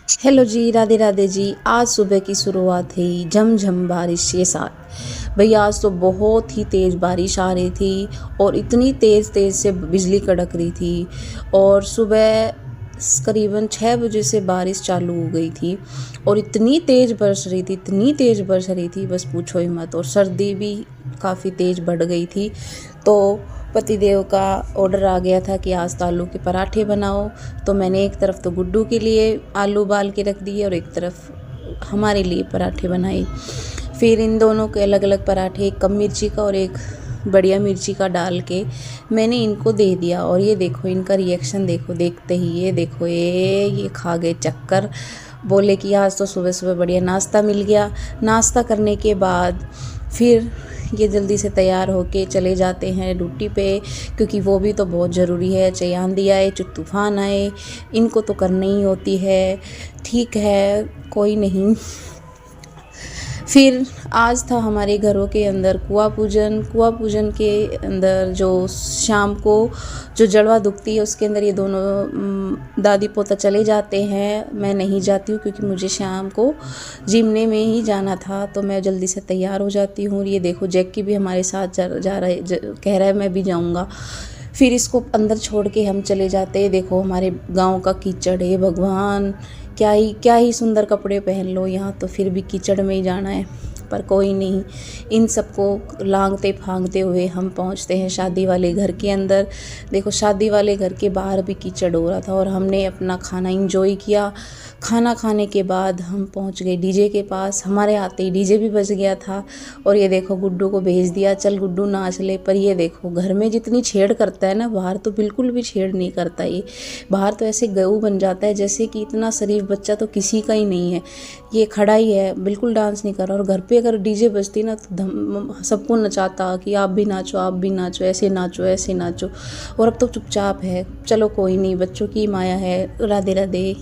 Hello जी, राधे राधे जी। आज सुबह की शुरुआत हुई झमझम बारिश के साथ। भैया आज तो बहुत ही तेज़ बारिश आ रही थी और इतनी तेज़ तेज़ से बिजली कड़क रही थी। और सुबह करीबन 6 बजे से बारिश चालू हो गई थी और इतनी तेज़ बरस रही थी, इतनी तेज़ बरस रही थी, बस पूछो ही मत। और सर्दी भी काफ़ी तेज़ बढ़ गई थी। तो पतिदेव का ऑर्डर आ गया था कि आज तो आलू के पराठे बनाओ। तो मैंने एक तरफ तो गुड्डू के लिए आलू उबाल के रख दिए और एक तरफ हमारे लिए पराठे बनाए। फिर इन दोनों के अलग अलग पराठे, एक कम मिर्ची का और एक बढ़िया मिर्ची का डाल के मैंने इनको दे दिया। और ये देखो इनका रिएक्शन देखो, देखते ही ये देखो ये खा गए चक्कर। बोले कि आज तो सुबह सुबह बढ़िया नाश्ता मिल गया। नाश्ता करने के बाद फिर ये जल्दी से तैयार होके चले जाते हैं ड्यूटी पे, क्योंकि वो भी तो बहुत ज़रूरी है। चाहे आंधी आए चाहे तूफान आए, इनको तो करनी ही होती है। ठीक है, कोई नहीं। फिर आज था हमारे घरों के अंदर कुआं पूजन। कुआं पूजन के अंदर जो शाम को जो जड़वा दुखती है उसके अंदर ये दोनों दादी पोता चले जाते हैं। मैं नहीं जाती हूँ क्योंकि मुझे शाम को जिमने में ही जाना था, तो मैं जल्दी से तैयार हो जाती हूँ। ये देखो जैकी भी हमारे साथ जा रहा है, कह रहा है मैं भी जाऊँगा। फिर इसको अंदर छोड़ के हम चले जाते हैं। देखो हमारे गांव का कीचड़ है, भगवान क्या ही सुंदर कपड़े पहन लो, यहाँ तो फिर भी कीचड़ में ही जाना है। पर कोई नहीं, इन सबको लांघते फांगते हुए हम पहुँचते हैं शादी वाले घर के अंदर। देखो शादी वाले घर के बाहर भी कीचड़ हो रहा था और हमने अपना खाना इंजॉय किया। खाना खाने के बाद हम पहुंच गए डीजे के पास। हमारे आते ही डीजे भी बज गया था। और ये देखो गुड्डू को भेज दिया, चल गुड्डू नाच ले। पर ये देखो घर में जितनी छेड़ करता है ना, बाहर तो बिल्कुल भी छेड़ नहीं करता। ये बाहर तो ऐसे गऊ बन जाता है जैसे कि इतना शरीफ बच्चा तो किसी का ही नहीं है। ये खड़ा ही है, बिल्कुल डांस नहीं कर रहा। और घर पे अगर डीजे बजती ना तो सबको नचाता कि आप भी नाचो, आप भी नाचो, ऐसे नाचो, ऐसे नाचो। और अब तो चुपचाप है। चलो कोई नहीं, बच्चों की माया है। राधे राधे।